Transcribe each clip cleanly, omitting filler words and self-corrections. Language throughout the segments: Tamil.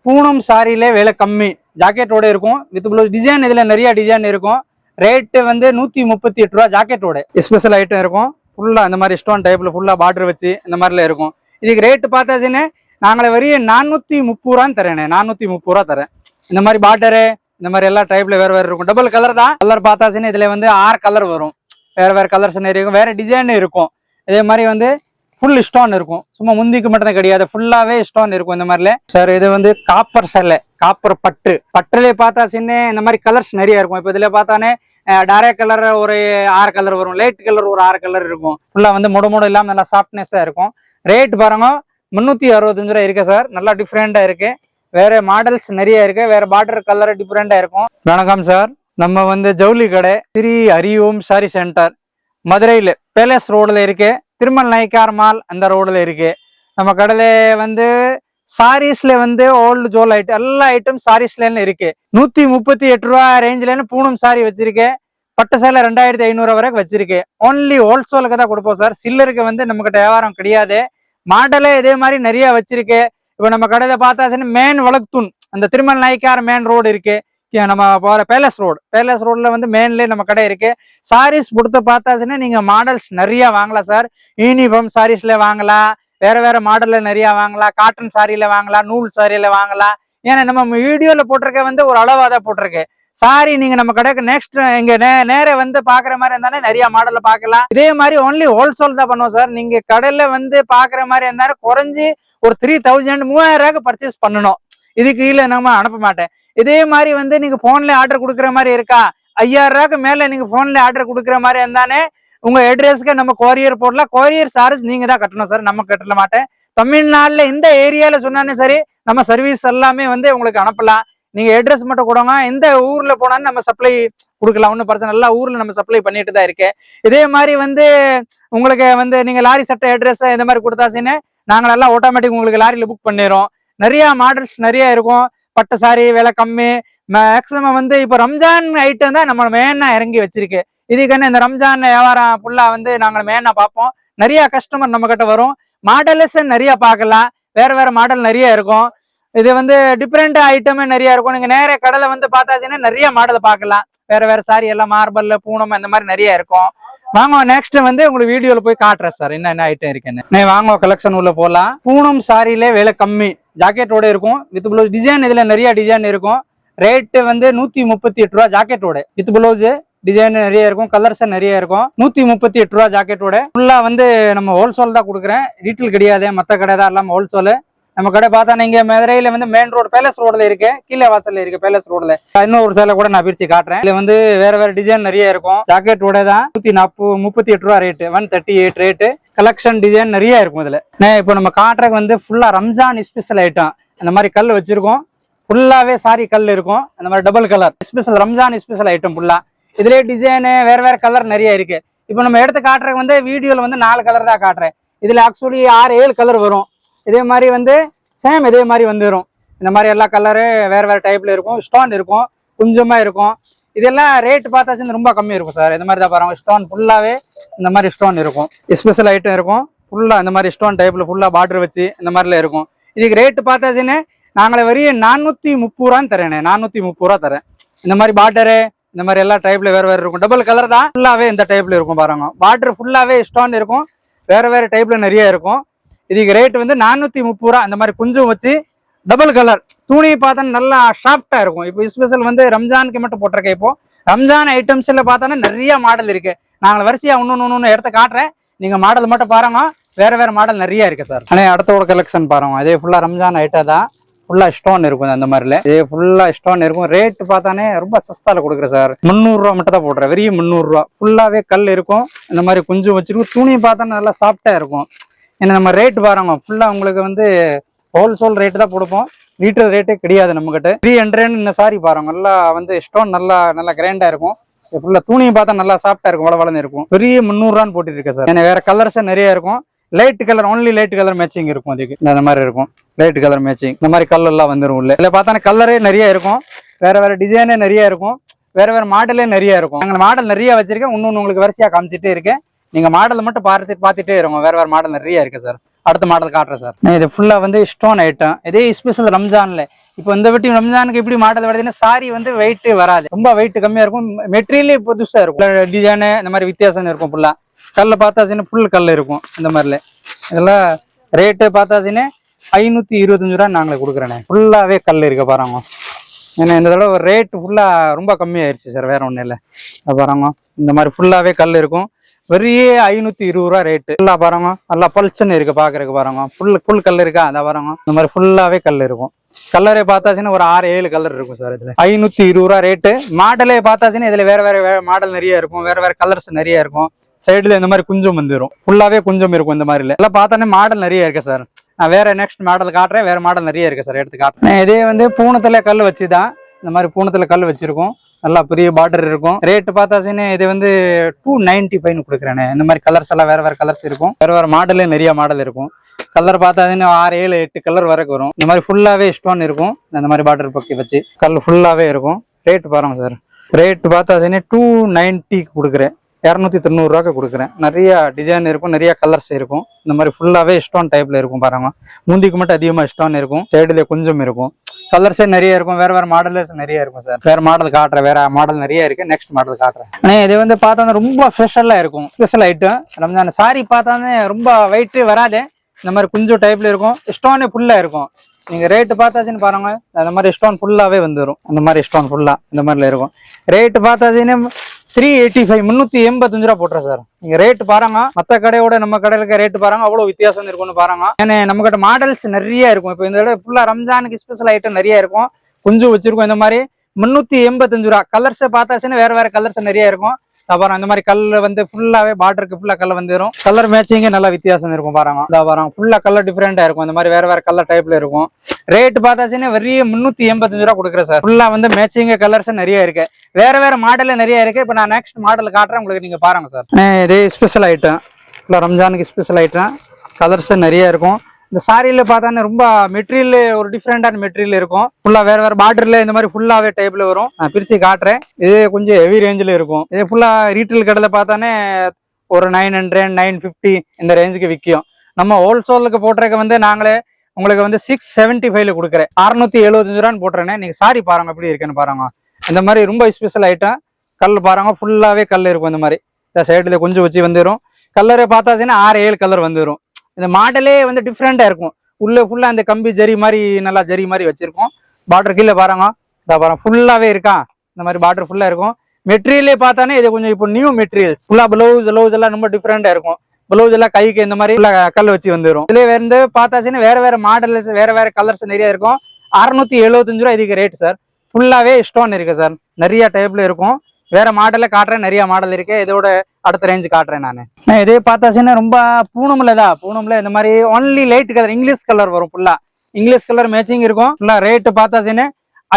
பூனம் சாரியில விலை கம்மி ஜாக்கெட்டோட இருக்கும் வித் ப்ளவுஸ் டிசைன். இதுல நிறைய டிசைன் இருக்கும். ரேட்டு வந்து 138 ரூபா ஜாக்கெட்டோட. ஸ்பெஷல் ஐட்டம் இருக்கும். ஃபுல்லா இந்த மாதிரி ஸ்டோன் டைப்ல ஃபுல்லா பார்டர் வச்சு இந்த மாதிரில இருக்கும். இதுக்கு ரேட்டு பார்த்தாச்சுன்னு நாங்களே வரைய 430 ரூபான்னு தரேன். 430 ரூபா தரேன். இந்த மாதிரி பார்டரு இந்த மாதிரி எல்லா டைப்ல வேற வேற இருக்கும். டபுள் கலர் தான். கலர் பார்த்தாச்சுன்னு இதுல வந்து 6 கலர் வரும். வேற வேற கலர்ஸ் நிறைய இருக்கும். வேற டிசைன் இருக்கும். இதே மாதிரி வந்து ஃபுல் ஸ்டோன் இருக்கும். சும்மா முந்திக்கு மட்டும் தான் கிடையாது, ஃபுல்லாவே ஸ்டோன் இருக்கும் இந்த மாதிரில. சார் இது வந்து காப்பர் சல்லை, காப்பர் பட்டு. பட்டுல பார்த்தாச்சுன்னு இந்த மாதிரி கலர்ஸ் நிறைய இருக்கும். இப்போ இதுல பார்த்தானே டார்க் கலர் ஒரு 6 கலர் வரும், லைட் கலர் ஒரு 6 கலர் இருக்கும். ஃபுல்லா வந்து முட இல்லாம நல்லா சாஃப்ட்னஸா இருக்கும். ரேட் பாருங்க 365 ரூபா இருக்கு சார். நல்லா டிஃப்ரெண்டா இருக்கு. வேற மாடல்ஸ் நிறைய இருக்கு. வேற பார்டர் கலர் டிஃப்ரெண்டா இருக்கும். வணக்கம் சார், நம்ம வந்து ஜவுளி கடை ஸ்ரீ ஹரிஓம் சாரி சென்டர் மதுரையில பேலஸ் ரோடுல இருக்கு. திருமல் நாய்க்கார் மால் அந்த ரோடுல இருக்கு. நம்ம கடையில வந்து சாரீஸ்ல வந்து ஓல்டு ஜோல் ஐட்டம் எல்லா ஐட்டம் சாரீஸ்ல இருக்கு. 138 ரூபா ரேஞ்சில பூனம் சாரி வச்சிருக்கேன். பட்டு சேலை 2500 வரைக்கும் வச்சிருக்கேன். ஓன்லி ஹோல்சேலுக்கு தான் கொடுப்போம் சார். சில்லருக்கு வந்து நம்ம கிட்ட வியாபாரம் கிடையாது. மாடலே இதே மாதிரி நிறைய வச்சிருக்கு. இப்போ நம்ம கடையில பார்த்தாச்சுன்னா மேன் வழக்குத்தூண் அந்த திருமல் நாய்க்கார் மேன் ரோடு இருக்கு. நம்ம போற பேலஸ் ரோட்ல வந்து மெயின்லேயே நம்ம கடை இருக்கு. சாரீஸ் கொடுத்து பார்த்தாச்சுன்னா நீங்க மாடல்ஸ் நிறைய வாங்கலாம் சார். யூனிஃபார்ம் சாரீஸ்ல வாங்கலாம், வேற வேற மாடல்ல நிறைய வாங்கலாம், காட்டன் சாரியில வாங்கலாம், நூல் சாரியில வாங்கலாம். ஏன்னா நம்ம வீடியோல போட்டிருக்க வந்து ஒரு அளவாதான் போட்டிருக்கு. சாரி நீங்க நம்ம கடைக்கு நெக்ஸ்ட் இங்க நேர வந்து பாக்குற மாதிரி இருந்தாலே நிறைய மாடல்ல பாக்கலாம். இதே மாதிரி ஒன்லி ஹோல்சேல் தான் பண்ணுவோம் சார். நீங்க கடையில வந்து பாக்குற மாதிரி இருந்தாலும் குறைஞ்சி ஒரு 3000 3000 பர்ச்சேஸ் பண்ணணும். இதுக்கு கீழே நம்ம அனுப்ப மாட்டேன். இதே மாதிரி வந்து நீங்க போன்ல ஆர்டர் கொடுக்குற மாதிரி இருக்கா, 5000 மேல நீங்க போன்ல ஆர்டர் கொடுக்குற மாதிரி இருந்தானே உங்க அட்ரஸ்க்கு நம்ம கொரியர் போடலாம். கொரியர் சார்ஜ் நீங்க தான் கட்டணும் சார், நம்ம கட்டல மாட்டேன். தமிழ்நாடுல இந்த ஏரியால சொன்னானே சரி நம்ம சர்வீஸ் எல்லாமே வந்து உங்களுக்கு அனுப்பலாம். நீங்க அட்ரஸ் மட்டும் கொடுங்க. எந்த ஊர்ல போனாலும் நம்ம சப்ளை கொடுக்கலாம். ஒன்றும் பிரச்சனை எல்லா ஊர்ல நம்ம சப்ளை பண்ணிட்டு தான் இருக்கேன். இதே மாதிரி வந்து உங்களுக்கு வந்து நீங்க லாரி சட்டை அட்ரஸ் இந்த மாதிரி கொடுத்தாச்சுன்னு நாங்கள் எல்லாம் ஆட்டோமேட்டிக் உங்களுக்கு லாரியில புக் பண்ணிடுறோம். நிறைய மாடல்ஸ் நிறைய இருக்கும். பட்டு சாரி விலை கம்மி. மேக்சிமம் வந்து இப்போ ரம்ஜான் ஐட்டம் தான் நம்ம மெயினா இறங்கி வச்சிருக்கு. இதுக்குன்னு இந்த ரம்ஜான் வியாபாரம் ஃபுல்லா வந்து நாங்கள் மெயினா பார்ப்போம். நிறைய கஸ்டமர் நம்ம கிட்ட வரும். மாடல்ஸ் நிறைய பார்க்கலாம். வேற வேற மாடல் நிறைய இருக்கும். இது வந்து டிஃப்ரெண்ட் ஐட்டமே நிறைய இருக்கும். நீங்க நேர கடையில வந்து பார்த்தாச்சுன்னா நிறைய மாடல் பார்க்கலாம். வேற வேற சாரி எல்லாம் மார்பல் பூனம் இந்த மாதிரி நிறைய இருக்கும். வாங்க நெக்ஸ்ட் வந்து உங்களுக்கு வீடியோல போய் காட்டுறேன் சார் என்ன ஐட்டம் இருக்குன்னு. வாங்க கலெக்ஷன் உள்ள போலாம். பூனம் சாரியில விலை கம்மி ஜாக்கெட்டோட இருக்கும். வித் ப்ளவுஸ் டிசைன் இதுல நிறைய டிசைன் இருக்கும். ரேட்டு வந்து 138 ரூபா ஜாக்கெட்டோட. வித் ப்ளவுஸ் டிசைன் நிறைய இருக்கும். கலர்ஸ் நிறைய இருக்கும். 138 ரூபா ஜாக்கெட்டோட. ஃபுல்லா வந்து நம்ம ஹோல்சேல் தான் கொடுக்குறேன். ரீட்டெயில் கிடையாது. மற்ற கடை தான் எல்லாம் ஹோல்சேல். நம்ம கடை பார்த்தா நீங்க மதுரையில வந்து மெயின் ரோடு பேலஸ் ரோடுல இருக்கு. கீழே வாசல்ல இருக்கு பேலஸ் ரோடுல. இன்னொரு சேலை கூட நான் பிரிச்சு காட்டுறேன். இதுல வந்து வேற வேற டிசைன் நிறைய இருக்கும். ஜாக்கெட்டோட தான் 138 ரூபா ரேட்டு. 138 ரேட்டு. கலெக்ஷன் டிசைன் நிறைய இருக்கும் இதுல. இப்போ நம்ம காட்டுறதுக்கு வந்து ஃபுல்லா ரம்ஜான் ஸ்பெஷல் ஐட்டம். அந்த மாதிரி கல் வச்சிருக்கோம். ஃபுல்லாவே சாரி கல் இருக்கும். அந்த மாதிரி double colour special Ramzan special item ஃபுல்லா. இதுலயே டிசைனு வேற வேற கலர் நிறைய இருக்கு. இப்போ நம்ம எடுத்து காட்டுறதுக்கு வந்து வீடியோல வந்து 4 கலர் தான் காட்டுறேன். இதுல ஆக்சுவலி 6-7 கலர் வரும். இதே மாதிரி வந்து சேம் இதே மாதிரி வந்துடும். இந்த மாதிரி எல்லா கலரு வேற வேற டைப்ல இருக்கும். ஸ்டோன் இருக்கும், கொஞ்சமா இருக்கும். இதெல்லாம் ரேட் பார்த்தாச்சு ரொம்ப கம்மி இருக்கும் சார். இந்த மாதிரி தான் பாருங்க. ஸ்டோன் ஃபுல்லாவே இந்த மாதிரி ஸ்டோன் இருக்கும். ஸ்பெஷல் ஐட்டம் இருக்கும். ஃபுல்லா இந்த மாதிரி ஸ்டோன் டைப்ல ஃபுல்லா பார்டர் வச்சு இந்த மாதிரில இருக்கும். இதுக்கு ரேட்டு பார்த்தாச்சுன்னு நாங்களே வரைய 430 ரூபான்னு தரேன். 430 ரூபா தரேன். இந்த மாதிரி பார்டரு இந்த மாதிரி எல்லா டைப்ல வேற வேற இருக்கும். டபுள் கலர் தான். ஃபுல்லாவே இந்த டைப்ல இருக்கும் பாருங்க. பார்டர் ஃபுல்லாவே ஸ்டோன் இருக்கும். வேற வேற டைப்ல நிறைய இருக்கும். இதுக்கு ரேட் வந்து 430 ரூபா. அந்த மாதிரி குஞ்சும் வச்சு டபுள் கலர் துணி பார்த்தா நல்லா ஷாஃப்டா இருக்கும். இப்போ ஸ்பெஷல் வந்து ரம்ஜானுக்கு மட்டும் போட்டிருக்கேன். இப்போ ரம்ஜான் ஐட்டம்ஸ்ல பார்த்தோன்னா நிறைய மாடல் இருக்கு. நாங்கள் வரிசையா ஒன்னு எடுத்து காட்டுறேன். நீங்க மாடல் மட்டும் பாருங்க. வேற வேற மாடல் நிறைய இருக்கு சார். ஆனால் அடுத்த ஒரு கலெக்ஷன் பாருங்க. அதே ஃபுல்லா ரம்ஜான் ஐட்டம் தான். ஃபுல்லா ஸ்டோன் இருக்கும். அந்த மாதிரில இதே ஃபுல்லா ஸ்டோன் இருக்கும். ரேட் பார்த்தானே ரொம்ப சஸ்தால கொடுக்குறேன் சார். 300 ரூபா மட்டும் தான் போடுறேன். வெறும் 300 ரூபா. ஃபுல்லாவே கல் இருக்கும். இந்த மாதிரி குஞ்சும் வச்சிருக்கும். துணி பார்த்தா நல்லா சாஃப்டா இருக்கும். ஏன்னா நம்ம ரேட் பாருங்க. ஃபுல்லா உங்களுக்கு வந்து ஹோல்சேல் ரேட்டு தான் கொடுப்போம். ரீட்டெயில் ரேட்டே கிடையாது நம்ம கிட்ட. 300 இந்த சாரி பாருங்க. நல்லா வந்து ஸ்டோன் நல்லா கிராண்டா இருக்கும். ஃபுல்லா துணியை பார்த்தா நல்லா சாஃப்டா இருக்கும். வளவளன்னு இருக்கும். பெரிய 300 ரூபான்னு போட்டுட்டு இருக்கேன் சார். ஏன்னா வேற கலர்ஸ் நிறைய இருக்கும். Light colour only light colour matching இருக்கும். அதுக்கு இந்த மாதிரி இருக்கும். லைட் கலர் மேட்சிங் இந்த மாதிரி கலர் எல்லாம் வந்துடும். உள்ள இதுல பார்த்தா கலரே நிறைய இருக்கும். வேற வேற டிசைனே நிறைய இருக்கும். வேற வேற மாடலே நிறைய இருக்கும். நாங்கள் மாடல் நிறைய வச்சிருக்கேன். இன்னொன்று உங்களுக்கு வரிசையா காமிச்சிட்டே இருக்கேன். நீங்க மாடல் மட்டும் பார்த்துட்டே இருக்கும். வேற வேற மாடல் நிறைய இருக்கு சார். அடுத்த மாடல் காட்டுறேன் சார். இது ஃபுல்லா வந்து ஸ்டோன் ஐட்டம். இதே ஸ்பெஷல் ரம்ஜான்ல இப்போ இந்த வாட்டி ரம்ஜானுக்கு எப்படி மாடல் வருதுன்னா சாரி வந்து வெயிட் வராது, ரொம்ப வெயிட் கம்மியா இருக்கும். மெட்டீரியலே புதுசா இருக்கும், டிசைனு இந்த மாதிரி வித்தியாசம் இருக்கும். ஃபுல்லா கல்ல பார்த்தாச்சுன்னா ஃபுல் கல் இருக்கும். இந்த மாதிரில இதெல்லாம் ரேட்டு பார்த்தாச்சுன்னா 525 ரூபா நாங்களே கொடுக்குறேண்ணே. ஃபுல்லாவே கல் இருக்க பாருங்க. ஏன்னா இந்த தடவை ரேட் ஃபுல்லா ரொம்ப கம்மியாயிருச்சு சார், வேற ஒன்றும் இல்லை. பாருங்க இந்த மாதிரி ஃபுல்லாவே கல் இருக்கும். வெறியே 520 ரூபா ரேட்டு. ஃபுல்லா பாருங்க நல்லா பல்சன்னு இருக்கு பாக்குறதுக்கு. பாருங்க ஃபுல் கல் இருக்கா, அதை பாருங்க இந்த மாதிரி ஃபுல்லாவே கல் இருக்கும். கலரே பார்த்தாச்சுன்னா ஒரு 6-7 கலர் இருக்கும் சார். இதுல 520 ரூபா ரேட்டு. மாடலே பார்த்தாச்சுன்னா இதுல வேற வேற மாடல் நிறைய இருக்கும், வேற வேற கலர்ஸ் நிறைய இருக்கும். சைடுல இந்த மாதிரி குஞ்சம் வந்துடும், ஃபுல்லாவே குஞ்சம் இருக்கும். இந்த மாதிரி எல்லாம் பார்த்தானே மாடல் நிறைய இருக்கு சார். நான் வேற நெக்ஸ்ட் மாடல் காட்டுறேன், வேற மாடல் நிறைய இருக்கு சார், எடுத்து காட்டுறேன். இதே வந்து பூனத்துல கல் வச்சுதான், இந்த மாதிரி பூனத்துல கல் வச்சிருக்கோம். நல்லா பெரிய பார்டர் இருக்கும். ரேட்டு பார்த்தாச்சுன்னு இது வந்து 295 கொடுக்குறேன். இந்த மாதிரி கலர்ஸ் எல்லாம் வேற வேற கலர்ஸ் இருக்கும், வேற வேற மாடலே நிறைய மாடல் இருக்கும். கலர் பார்த்தாச்சுன்னா 6-7-8 கலர் வரைக்கும் வரும். இந்த மாதிரி ஃபுல்லாவே ஸ்டோன் இருக்கும். இந்த மாதிரி பார்டர் பக்கி வச்சு கல் ஃபுல்லாவே இருக்கும். ரேட்டு பாருங்க சார், ரேட்டு பார்த்தாச்சுன்னா 290 கொடுக்குறேன். 290 ரூபாய்க்கு கொடுக்குறேன். நிறைய டிசைன் இருக்கும், நிறைய கலர்ஸ் இருக்கும். இந்த மாதிரி ஃபுல்லாவே ஸ்டோன் டைப்ல இருக்கும் பாருங்க. முந்திக்கு மட்டும் அதிகமா ஸ்டோன் இருக்கும், சைடுல கொஞ்சம் இருக்கும். கலர்ஸே நிறைய இருக்கும், வேற வேற மாடல்ஸ் நிறைய இருக்கும் சார். வேற மாடல் காட்டுறேன், வேற மாடல் நிறைய இருக்கு. நெக்ஸ்ட் மாடல் காட்டுறேன். இது வந்து பார்த்தா ரொம்ப ஸ்பெஷலா இருக்கும், ஸ்பெஷல் ஐட்டம். ரம்ஜான் சாரி பார்த்தாலே ரொம்ப வெயிட் வராது. இந்த மாதிரி கொஞ்சம் டைப்ல இருக்கும், ஸ்டோனே ஃபுல்லா இருக்கும். நீங்க ரேட்டு பார்த்தாச்சுன்னு பாருங்க, அந்த மாதிரி ஸ்டோன் ஃபுல்லாவே வந்துடும். அந்த மாதிரி ஸ்டோன் ஃபுல்லா இந்த மாதிரில இருக்கும். ரேட்டு பார்த்தாச்சுன்னு 385 385 ரூபா போட்டுறேன் சார். நீங்க ரேட்டு பாருங்க, மற்ற கடையோட நம்ம கடையில ரேட்டு பாருங்க, அவ்வளவு வித்தியாசம் இருக்கும்னு பாருங்க. ஏன்னா நம்ம கிட்ட மாடல்ஸ் நிறைய இருக்கும். இப்போ இந்த ஃபுல்லா ரம்ஜானுக்கு ஸ்பெஷல் ஐட்டம் நிறைய இருக்கும், கொஞ்சம் வச்சிருக்கோம். இந்த மாதிரி 385 ரூபா. கலர்ஸ் பார்த்தாச்சுன்னு வேற வேற கலர்ஸ் நிறைய இருக்கும். அப்புறம் இந்த மாதிரி கல் வந்து ஃபுல்லாவே பார்டருக்கு ஃபுல்லா கல் வந்துடும். கலர் மேட்சிங்க நல்லா வித்தியாசம் இருக்கும் பாருங்க. பாருங்க ஃபுல்லா கலர் டிஃபரெண்டா இருக்கும். இந்த மாதிரி வேற வேற கலர் டைப்ல இருக்கும். ரேட் பார்த்தாச்சுன்னா வெறிய 385 ரூபா கொடுக்குறேன் சார். ஃபுல்லா வந்து மேட்சிங் கலர்ஸ் நிறைய இருக்கு, வேற வேற மாடல்ல நிறைய இருக்கு. இப்போ நான் நெக்ஸ்ட் மாடல் காட்டுறேன் உங்களுக்கு, நீங்க பாருங்க சார். இதே ஸ்பெஷல் ஐட்டம், ரம்ஜானுக்கு ஸ்பெஷல் ஐட்டம். கலர்ஸ் நிறைய இருக்கும். இந்த சாரியில பார்த்தானே ரொம்ப மெட்டீரியல் ஒரு டிஃப்ரெண்டான மெட்டீரியல் இருக்கும். ஃபுல்லா வேற வேற பார்டர்ல இந்த மாதிரி ஃபுல்லாவே டைப்ல வரும். நான் பிரிச்சு காட்டுறேன். இது கொஞ்சம் ஹெவி ரேஞ்சில் இருக்கும். இது ஃபுல்லா ரீட்டைல் கடையில பார்த்தானே ஒரு 900 950 இந்த ரேஞ்சுக்கு விற்கும். நம்ம ஹோல்சேலுக்கு போட்டுறதுக்கு வந்து நாங்களே உங்களுக்கு வந்து 675 கொடுக்குறேன். 675 ரூபான்னு போட்டுறேன். நீங்க சாரி பாருங்க எப்படி இருக்குன்னு பாருங்க. இந்த மாதிரி ரொம்ப ஸ்பெஷல் ஐட்டம். கல் பாருங்க ஃபுல்லாவே கல் இருக்கும். இந்த மாதிரி இந்த சைடுல கொஞ்சம் வச்சு வந்துடும். கலரை பார்த்தாச்சுன்னா 6-7 கலர் வந்துடும். இந்த மாடலே வந்து டிஃப்ரெண்டா இருக்கும். உள்ள ஃபுல்லா அந்த கம்பி ஜரி மாதிரி நல்லா ஜரி மாதிரி வச்சிருக்கோம். பார்டர் கீழே பாருங்க, இதா பாருங்க ஃபுல்லாவே இருக்கா. இந்த மாதிரி பார்டர் ஃபுல்லா இருக்கும். மெட்டீரியலே பார்த்தானே இது கொஞ்சம் இப்போ நியூ மெட்டீரியல்ஸ். ஃபுல்லா ப்ளவுஸ் எல்லாம் ரொம்ப டிஃப்ரெண்டா இருக்கும். ப்ளவுஸ் எல்லாம் கைக்கு இந்த மாதிரி கல் வச்சு வந்துடும். இதுல வந்து பார்த்தாச்சுன்னா வேற வேற மாடல்ஸ் வேற வேற கலர்ஸ் நிறைய இருக்கும். 675 ரூபா இதுக்கு ரேட் சார். ஃபுல்லாவே ஸ்டோன் இருக்கு சார், நிறைய டைப்ல இருக்கும். வேற மாடல்ல காட்டுறேன், நிறைய மாடல் இருக்கு. இதோட அடுத்த ரேஞ்சு காட்டுறேன் நான். இதே பார்த்தாச்சுன்னா ரொம்ப பூனம்ல இந்த மாதிரி only light colour English colour வரும். ஃபுல்லா இங்கிலீஷ் கலர் மேட்சிங் இருக்கும். ஃபுல்லா ரேட்டு பார்த்தாச்சுன்னா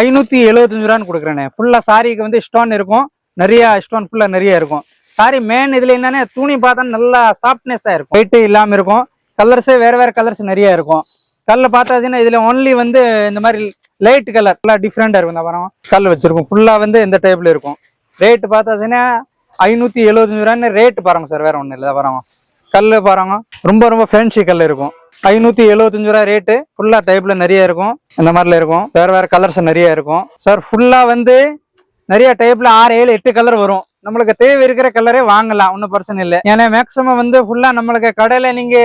575 ரூபான்னு கொடுக்குறேன். ஃபுல்லா சாரிக்கு வந்து ஸ்டோன் இருக்கும், நிறைய ஸ்டோன் ஃபுல்லா நிறைய இருக்கும். சாரி மெயின் இதுல என்னன்னா துணி பார்த்தா நல்லா சாஃப்ட்னஸா இருக்கும், வெயிட் இல்லாம இருக்கும். கலர்ஸே வேற வேற கலர்ஸ் நிறைய இருக்கும். கல்ல பார்த்தாச்சுன்னா இதுல ஒன்லி வந்து இந்த மாதிரி லைட் கலர் ஃபுல்லா டிஃப்ரெண்டா இருக்கும். பாருங்க கல் வச்சிருக்கும், ஃபுல்லா வந்து இந்த டைப்ல இருக்கும். ரேட்டு பார்த்தாச்சுன்னா 575 ரூபான்னு ரேட்டு பாருங்க சார், வேற ஒன்றும் இல்லை. பாருங்க கல் பாருங்க ரொம்ப ரொம்ப ஃபேன்சி கல் இருக்கும். 575 ரூபா ரேட்டு. ஃபுல்லா டைப்ல நிறைய இருக்கும், இந்த மாதிரில இருக்கும். வேற வேற கலர்ஸ் நிறைய இருக்கும் சார். ஃபுல்லா வந்து நிறைய டைப்ல 6-7-8 கலர் வரும். நம்மளுக்கு தேவை இருக்கிற கலரே வாங்கலாம், ஒன்றும் பிரச்சனை இல்லை. ஏன்னா மேக்ஸிமம் வந்து ஃபுல்லா நம்மளுக்கு கடையில நீங்க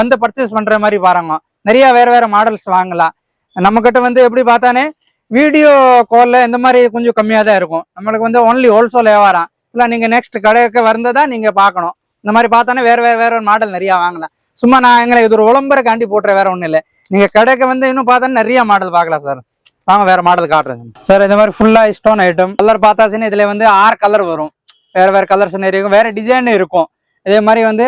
வந்து பர்ச்சேஸ் பண்ற மாதிரி பாருங்க, நிறைய வேற வேற மாடல்ஸ் வாங்கலாம். நம்ம கிட்ட வந்து எப்படி பார்த்தானே வீடியோ கால்ல இந்த மாதிரி கொஞ்சம் கம்மியா தான் இருக்கும். நம்மளுக்கு வந்து ஒன்லி ஹோல்சேல் வியாபாரம். இல்லை நீங்க நெக்ஸ்ட் கடைக்கு வந்ததா நீங்க பார்க்கணும். இந்த மாதிரி பார்த்தானே வேற வேற வேற மாடல் நிறைய வாங்கலாம். சும்மா நான் எங்களை இது ஒரு விளம்பரக்காண்டி போட்டுறேன், வேற ஒன்றும் இல்லை. நீங்க கடைக்கு வந்து இன்னும் பார்த்தானே நிறைய மாடல் பார்க்கலாம் சார். வாங்க வேற மாடல் காட்டுறேன் சார். இந்த மாதிரி ஃபுல்லா ஸ்டோன் ஐட்டம். கலர் பார்த்தாச்சுன்னா இதுல வந்து 6 கலர் வரும். வேற வேற கலர்ஸ் நிறைய இருக்கும், வேற டிசைன் இருக்கும். இதே மாதிரி வந்து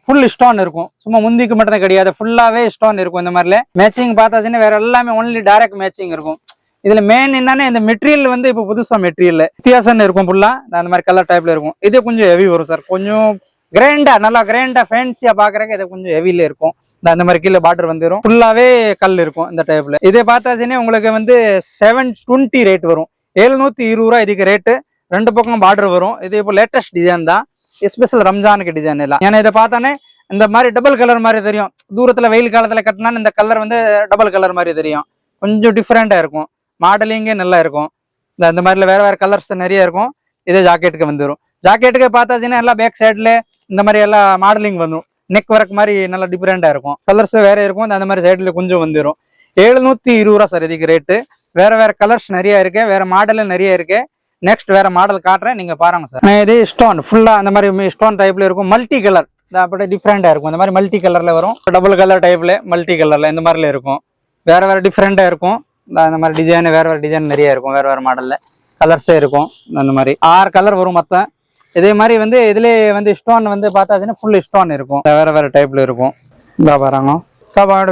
ஃபுல் ஸ்டோன் இருக்கும். சும்மா முந்திக்கு மட்டும் கிடையாது, ஃபுல்லாவே ஸ்டோன் இருக்கும். இந்த மாதிரில மேட்சிங் பார்த்தாச்சுன்னா வேற எல்லாமே ஒன்லி டைரக்ட் மேட்சிங் இருக்கும். இதுல மெயின் என்னன்னா இந்த மெட்டீரியல் வந்து இப்போ புதுசா மெட்டீரியல் வித்தியாசம் இருக்கும். ஃபுல்லா அந்த மாதிரி கலர் டைப்ல இருக்கும். இது கொஞ்சம் ஹெவி வரும் சார், கொஞ்சம் கிராண்டா நல்லா கிராண்டா ஃபேன்சியா பாக்குறதுக்கு இது கொஞ்சம் ஹெவில இருக்கும். அந்த மாதிரி கீழே பார்டர் வந்துடும். ஃபுல்லாவே கல் இருக்கும் இந்த டைப்ல. இதை பார்த்தாச்சுன்னா உங்களுக்கு வந்து 720 ரேட் வரும். 720 ரூபா இதுக்கு ரேட்டு. 2 பக்கம் பார்டர் வரும். இது இப்போ லேட்டஸ்ட் டிசைன் தான், ஸ்பெஷல் ரம்ஜானுக்கு டிசைன் எல்லாம். ஏன்னா இதை பார்த்தானே இந்த மாதிரி டபுள் கலர் மாதிரி தெரியும். தூரத்துல வெயில் காலத்துல கட்டினா இந்த கலர் வந்து டபுள் கலர் மாதிரி தெரியும். கொஞ்சம் டிஃப்ரெண்டா இருக்கும், மாடலிங்கே நல்லா இருக்கும். இந்த மாதிரில வேற வேற கலர்ஸ் நிறைய இருக்கும். இதே ஜாக்கெட்டுக்கு வந்துடும். ஜாக்கெட்டுக்கு பார்த்தாச்சுன்னா எல்லாம் பேக் சைட்ல இந்த மாதிரி எல்லாம் மாடலிங் வந்துடும். நெக் ஒர்க் மாதிரி நல்லா டிஃப்ரெண்டா இருக்கும். கலர்ஸ் வேற இருக்கும். அந்த மாதிரி சைட்ல கொஞ்சம் வந்துடும். 720 ரூபா சார் இதுக்கு ரேட்டு. வேற வேற கலர்ஸ் நிறைய இருக்கு, வேற மாடல் நிறைய இருக்கு. நெக்ஸ்ட் வேற மாடல் காட்டுறேன், நீங்க பாருங்க சார். இது ஸ்டோன் ஃபுல்லா அந்த மாதிரி ஸ்டோன் டைப்ல இருக்கும். மல்டி கலர் அப்படியே டிஃப்ரெண்டா இருக்கும். இந்த மாதிரி மல்டி கலர்ல வரும். டபுள் கலர் டைப்ல மல்டி கலர்ல இந்த மாதிரில இருக்கும். வேற வேற டிஃப்ரெண்டா இருக்கும். அந்த மாதிரி டிசைன் வேற வேற டிசைன் நிறைய இருக்கும். வேற வேற மாடல்ல கலர்ஸே இருக்கும். அந்த மாதிரி 6 கலர் வரும் மொத்தம். இதே மாதிரி வந்து இதுலேயே வந்து ஸ்டோன் வந்து பார்த்தாச்சுன்னா ஃபுல் ஸ்டோன் இருக்கும். வேற வேற டைப்ல இருக்கும். இந்த பாருங்க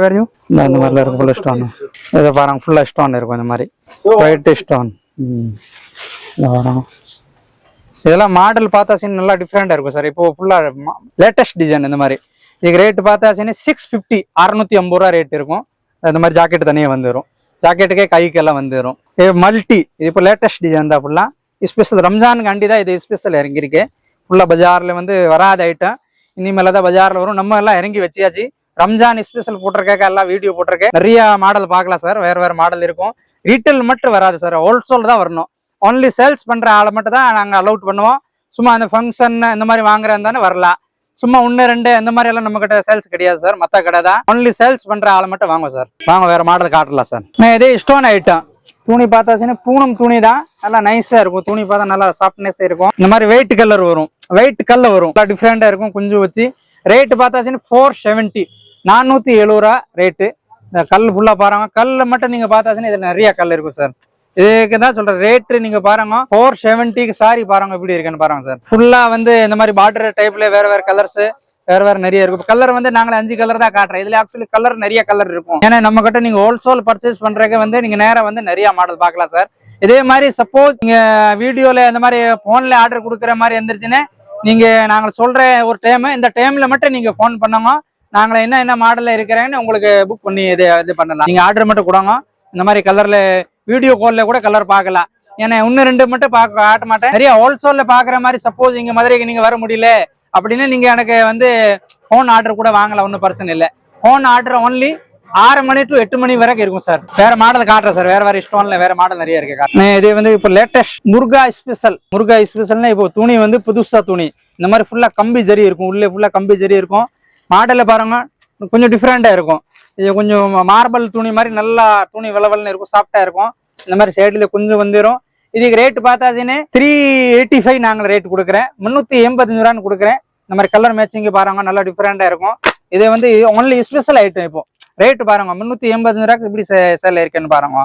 வரையும் இந்த மாதிரில இருக்கும். ஃபுல் ஸ்டோன் இதை பாருங்க, ஃபுல்லா ஸ்டோன் இருக்கும். இந்த மாதிரி ஒயிட் ஸ்டோன். பாருங்க இதெல்லாம் மாடல் பார்த்தாச்சுன்னா நல்லா டிஃப்ரெண்டா இருக்கும் சார். இப்போ ஃபுல்லா லேட்டஸ்ட் டிசைன். இந்த மாதிரி இதுக்கு ரேட் பார்த்தாச்சுன்னா 650 650 ரூபா ரேட் இருக்கும். இந்த மாதிரி ஜாக்கெட் தனியாக வந்துடும். ஜாக்கெட்டுக்கே கைக்கெல்லாம் வந்துடும். மல்டி இது இப்போ லேட்டஸ்ட் டிசைன் தான். ஃபுல்லா ஸ்பெஷல் ரம்ஜானுக்கு அண்டி தான் இது ஸ்பெஷல் இறங்கியிருக்கு. ஃபுல்லா பஜார்ல வந்து வராத ஐட்டம் இனிமேல தான் பஜார்ல வரும். நம்ம எல்லாம் இறங்கி வச்சியாச்சு. ரம்ஜான் ஸ்பெஷல் போட்டிருக்க எல்லாம் வீடியோ போட்டிருக்கேன். நிறைய மாடல் பார்க்கலாம் சார். வேற வேற மாடல் இருக்கும். ரீட்டைல் மட்டும் வராது சார், ஹோல்சேல் தான் வரணும். ஒன்லி சேல்ஸ் பண்ற ஆளை மட்டும் தான் நாங்கள் அலௌட் பண்ணுவோம். சும்மா அந்த ஃபங்க்ஷன் இந்த மாதிரி வாங்குறதானே வரலாம். சும்மா 1 2 இந்த மாதிரி எல்லாம் நம்ம கிட்ட சேல்ஸ் கிடையாது சார். மற்ற கடை தான். ஒன்லி சேல்ஸ் பண்ற ஆளை மட்டும் வாங்க சார். வாங்க வேற மாடல் காட்டலாம் சார். இதே ஸ்டோன் ஐட்டம் துணி பார்த்தாச்சுன்னா பூனம் துணி தான். நல்லா நைஸா இருக்கும். துணி பார்த்தா நல்லா சாஃப்ட்னஸ் இருக்கும். இந்த மாதிரி வெயிட் கலர் வரும். வெயிட் கல்ல வரும். டிஃப்ரெண்டா இருக்கும். குஞ்சு வச்சு ரேட்டு பார்த்தாச்சுன்னா 470 470 ரூபா ரேட்டு. இந்த கல் ஃபுல்லா பாருங்க. கல்ல மட்டும் நீங்க பார்த்தாச்சுன்னா இதுல நிறைய கல் இருக்கும் சார். இதுக்கு தான் சொல்ற ரேட்டு நீங்க பாருங்க. 470 சாரி பாருங்க எப்படி இருக்குன்னு பாருங்க சார். ஃபுல்லா வந்து இந்த மாதிரி பார்டர் டைப்ல வேற வேற கலர்ஸ் வேற வேற நிறைய இருக்கும். கலர் வந்து நாங்களே 5 கலர் தான் காட்டுறேன். இதுல ஆக்சுவலி கலர் நிறைய கலர் இருக்கும். ஏன்னா நம்ம கிட்ட நீங்க ஹோல்சேல் பர்ச்சேஸ் பண்றதுக்கு வந்து நீங்க நேரம் வந்து நிறைய மாடல் பார்க்கலாம் சார். இதே மாதிரி சப்போஸ் நீங்க வீடியோல இந்த மாதிரி போன்ல ஆர்டர் கொடுக்குற மாதிரி இருந்துச்சுன்னா நீங்க நாங்க சொல்ற ஒரு டைம், இந்த டைம்ல மட்டும் நீங்க போன் பண்ணுங்க. நாங்கள என்ன மாடல்ல இருக்கிறேன்னு உங்களுக்கு புக் பண்ணி இது பண்ணலாம். நீங்க ஆர்டர் மட்டும் கொடுங்க. இந்த மாதிரி கலர்ல வீடியோ கால்ல கூட கலர் பார்க்கலாம். ஏன்னா 1 2 மட்டும் காட்ட மாட்டேன். நிறைய ஹோல்சேல்ல பாக்குற மாதிரி சப்போஸ் இங்க மதுரைக்கு நீங்க வர முடியல அப்படின்னு நீங்க எனக்கு வந்து போன் ஆர்டர் கூட வாங்கலாம். ஒன்றும் பிரச்சனை இல்லை. போன் ஆர்டர் ஒன்லி 6 மணி டு 8 மணி வரைக்கும் இருக்கும் சார். வேற மாடல் காட்டுறேன் சார். வேற வேற ஸ்டோன்ல வேற மாடல் நிறைய இருக்கு. இது வந்து இப்போ லேட்டஸ்ட் முருகா ஸ்பெஷல். முருகா ஸ்பெஷல்னா இப்போ துணி வந்து புதுசா துணி. இந்த மாதிரி ஃபுல்லா கம்பி ஜரி இருக்கும். உள்ளே ஃபுல்லா கம்பி ஜரி இருக்கும். மாடல்ல பாருங்க கொஞ்சம் டிஃப்ரெண்டா இருக்கும். இது கொஞ்சம் மார்பல் துணி மாதிரி நல்லா துணி விளவல்னு இருக்கும். சாஃப்டா இருக்கும். இந்த மாதிரி சைடுல கொஞ்சம் வந்துடும். இதுக்கு ரேட் பார்த்தாச்சுன்னு 385 நாங்கள் ரேட் கொடுக்குறேன். 385 ரூபான்னு கொடுக்குறேன். இந்த மாதிரி கலர் மேட்சிங் பாருங்க நல்லா டிஃப்ரெண்டா இருக்கும். இது வந்து ஒன்லி ஸ்பெஷல் ஐட்டம். இப்போ ரேட் பாருங்க 385 ரூபாய்க்கு இப்படி சேல் இருக்குன்னு பாருங்க.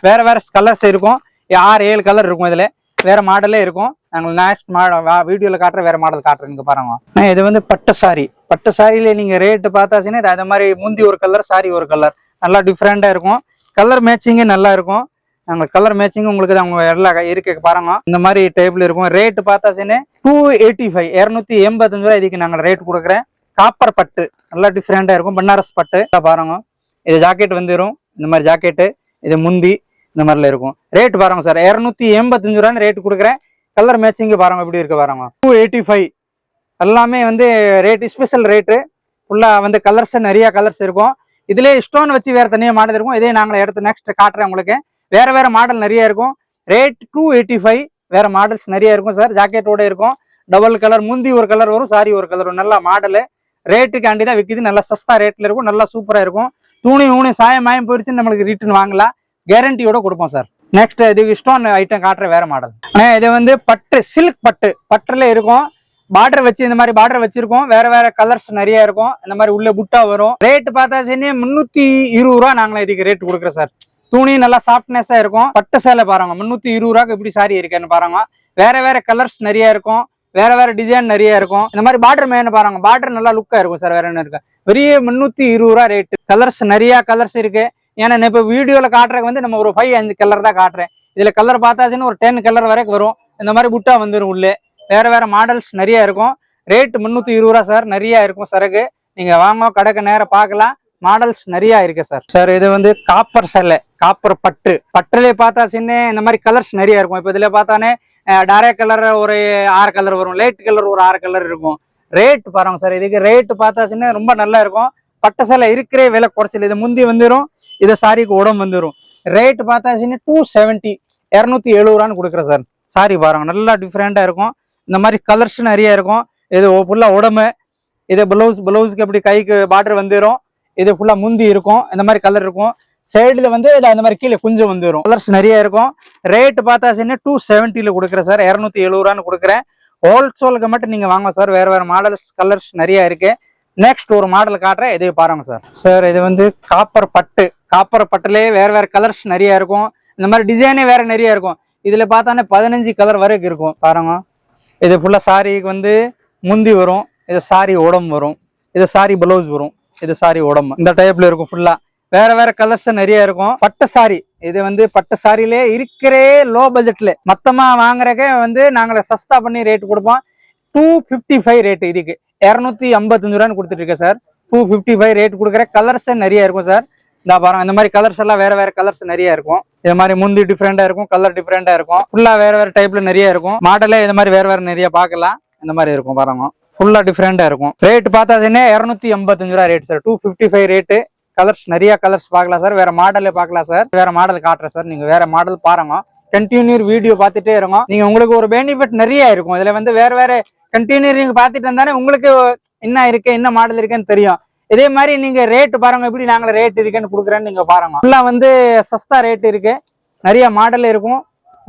வேற வேற கலர்ஸ் இருக்கும். 6 7 கலர் இருக்கும். இதுல வேற மாடலே இருக்கும். நாங்கள் நெக்ஸ்ட் வீடியோல காட்டுற வேற மாடல் காட்டுறேன் பாருங்க. இது வந்து பட்டு சாரி. பட்டு சாரியில நீங்க ரேட் பார்த்தாச்சுன்னா அது மாதிரி முந்தி ஒரு கலர், சாரி ஒரு கலர் நல்லா டிஃப்ரெண்டா இருக்கும். கலர் மேட்சிங்கே நல்லா இருக்கும். நாங்கள் கலர் மேட்சிங் உங்களுக்கு அவங்க எல்லாம் இருக்கு பாருங்க. இந்த மாதிரி டைப்ல இருக்கும். ரேட் பார்த்தாச்சுன்னு 285 285 ரூபாய் இதுக்கு நாங்கள் ரேட் கொடுக்குறேன். காப்பர் பட்டு நல்லா டிஃப்ரெண்டா இருக்கும். பனாரஸ் பட்டு பாருங்க. இது ஜாக்கெட் வந்துடும். இந்த மாதிரி ஜாக்கெட்டு இது முந்தி இந்த மாதிரில இருக்கும். ரேட் பாருங்க சார் 285 ரூபான்னு ரேட் கொடுக்குறேன். கலர் மேட்சிங் பாருங்க எப்படி இருக்கு பாருங்க. 285 எல்லாமே வந்து ரேட் ஸ்பெஷல் ரேட்டு. ஃபுல்லா வந்து கலர்ஸ் நிறைய கலர்ஸ் இருக்கும். இதுல ஸ்டோன் வச்சு வேற தனியாக மாடல் இருக்கும். இதே நாங்கள் எடுத்து நெக்ஸ்ட் காட்டுறேன் உங்களுக்கு. வேற வேற மாடல் நிறைய இருக்கும். ரேட் 285 வேற மாடல்ஸ் நிறைய இருக்கும் சார். ஜாக்கெட்டோட இருக்கும். டபுள் கலர் முந்தி ஒரு கலர் வரும், சாரி ஒரு கலர் வரும். நல்லா மாடலு ரேட்டுக்காண்டி தான் விற்கிது. நல்லா சஸ்தா ரேட்ல இருக்கும். நல்லா சூப்பரா இருக்கும். துணி சாயம் மாயம் போயிடுச்சு நம்மளுக்கு ரிட்டர்ன் வாங்கலாம். கேரண்டியோட கொடுப்போம் சார். நெக்ஸ்ட் இது ஸ்டோன் ஐட்டம் காட்டுற வேற மாடல். இது வந்து பட்டு சில்க் பட்டு பட்டுல இருக்கும். பார்டர் வச்சு இந்த மாதிரி பார்டர் வச்சிருக்கோம். வேற வேற கலர்ஸ் நிறைய இருக்கும். இந்த மாதிரி உள்ள புட்டா வரும். ரேட் பார்த்தாச்சுன்னு 320 ரூபா நாங்களே இதுக்கு ரேட் கொடுக்குறோம் சார். துணி நல்லா சாஃப்ட்னஸா இருக்கும். பட்டு சேலை பாருங்க 320 ரூபாய்க்கு எப்படி சாரி இருக்குன்னு பாருங்க. வேற வேற கலர்ஸ் நிறைய இருக்கும். வேற வேற டிசைன் நிறைய இருக்கும். இந்த மாதிரி பார்டர் மேன் பாருங்க. பார்டர் நல்லா லுக்கா இருக்கும் சார். வேற என்ன இருக்கு பெரிய 320 ரூபா ரேட். கலர்ஸ் நிறைய கலர்ஸ் இருக்கு. ஏன்னா இப்ப வீடியோல காட்டுறதுக்கு வந்து நம்ம ஒரு 5 கலர் தான் காட்டுறேன். இதுல கலர் பார்த்தாச்சுன்னு ஒரு 10 கலர் வரைக்கும் வரும். இந்த மாதிரி புட்டா வந்துடும் உள்ளே. வேற வேற மாடல்ஸ் நிறைய இருக்கும். ரேட் 320 ரூபா சார். நிறைய இருக்கும் சரக்கு. நீங்க வாங்க கடைக்கு நேரம் பார்க்கலாம். மாடல்ஸ் நிறைய இருக்கு சார். சார் இது வந்து காப்பர் சேலை, காப்பர் பட்டு. பட்டுல பார்த்தாச்சுன்னு இந்த மாதிரி கலர்ஸ் நிறைய இருக்கும். இப்ப இதுல பார்த்தானே டார்க் கலர் ஒரு 6 கலர் வரும். லைட் கலர் ஒரு 6 கலர் இருக்கும். ரேட் பாருங்க சார். இதுக்கு ரேட் பார்த்தாச்சுன்னு ரொம்ப நல்லா இருக்கும். பட்டு சேலை இருக்கிற விலை குறைச்சல். இது முந்தி வந்துடும். இது சாரிக்கு உடம்பு வந்துடும். ரேட் பார்த்தாச்சுன்னா 270 270 கொடுக்குறேன் சார். சாரி பாருங்க நல்லா டிஃப்ரெண்டா இருக்கும். இந்த மாதிரி கலர்ஸ் நிறைய இருக்கும். இது ஃபுல்லா உடம்பு, இது பிளவுஸ்க்கு எப்படி கைக்கு பார்டர் வந்துடும். இது ஃபுல்லா முந்தி இருக்கும். இந்த மாதிரி கலர் இருக்கும். சைடுல வந்து இந்த மாதிரி கீழே குஞ்சு வந்துடும். கலர்ஸ் நிறைய இருக்கும். ரேட் பார்த்தாச்சுன்னா 270 கொடுக்குறேன் சார். 270 கொடுக்குறேன். ஹோல்சேலுக்கு மட்டும் நீங்க வாங்க சார். வேற மாடல்ஸ் கலர்ஸ் நிறைய இருக்கு. நெக்ஸ்ட் ஒரு மாடல் காட்டுறேன், இதை பாருங்க சார். சார் இது வந்து காப்பர் பட்டுலேயே வேற கலர்ஸ் நிறைய இருக்கும். இந்த மாதிரி டிசைனே வேற நிறைய இருக்கும். இதுல பார்த்தானே 15 கலர் வரைக்கும் இருக்கும் பாருங்க. இது ஃபுல்லா சாரிக்கு வந்து முந்தி வரும். இது சாரி உடம்பு வரும். இது சாரி பிளவுஸ் வரும். இது சாரி உடம்பு இந்த டைப்ல இருக்கும். ஃபுல்லா வேற கலர்ஸ் நிறைய இருக்கும். பட்டு சாரி, இது வந்து பட்டு சாரிலே இருக்கிறே லோ பட்ஜெட்ல மொத்தமா வாங்குறக்கே வந்து நாங்க சஸ்தா பண்ணி ரேட் கொடுப்போம். 255 ரேட். இதுக்கு 255 கொடுத்துட்டு இருக்கேன் சார். 255 ரேட் கொடுக்குற. கலர்ஸ் நிறைய இருக்கும் சார். இந்த பாருங்க இந்த மாதிரி கலர்ஸ் எல்லாம் வேற கலர்ஸ் நிறைய இருக்கும். இது மாதிரி முந்தி டிஃப்ரெண்டா இருக்கும். கலர் டிஃப்ரெண்டா இருக்கும். ஃபுல்லா வேற டைப்ல நிறைய இருக்கும். மாடலே இது மாதிரி வேற நிறைய பார்க்கலாம். இந்த மாதிரி இருக்கும் பாருங்க. ஃபுல்லா டிஃப்ரெண்டா இருக்கும். ரேட் பார்த்தாச்சுன்னா 255 ரேட் சார். 255 ரேட்டு. கலர்ஸ் நிறைய கலர்ஸ் பார்க்கலாம் சார். வேற மாடலே பார்க்கலாம் சார். வேற மாடல் காட்டுறேன் சார். நீங்க வேற மாடல் பாருங்க. கண்டினியூ வீடியோ பார்த்துட்டே இருக்கும். நீங்க உங்களுக்கு ஒரு பெனிஃபிட் நிறைய இருக்கும். இதுல வந்து வேற கண்டினியூ நீங்க பார்த்துட்டு இருந்தானே உங்களுக்கு என்ன இருக்கு, என்ன மாடல் இருக்குன்னு தெரியும். இதே மாதிரி நீங்க ரேட் பாருங்க, எப்படி நாங்க ரேட் இருக்குன்னு கொடுக்குறேன்னு நீங்க பாருங்க. ஃபுல்லா வந்து சஸ்தா ரேட் இருக்கு. நிறைய மாடல் இருக்கும்.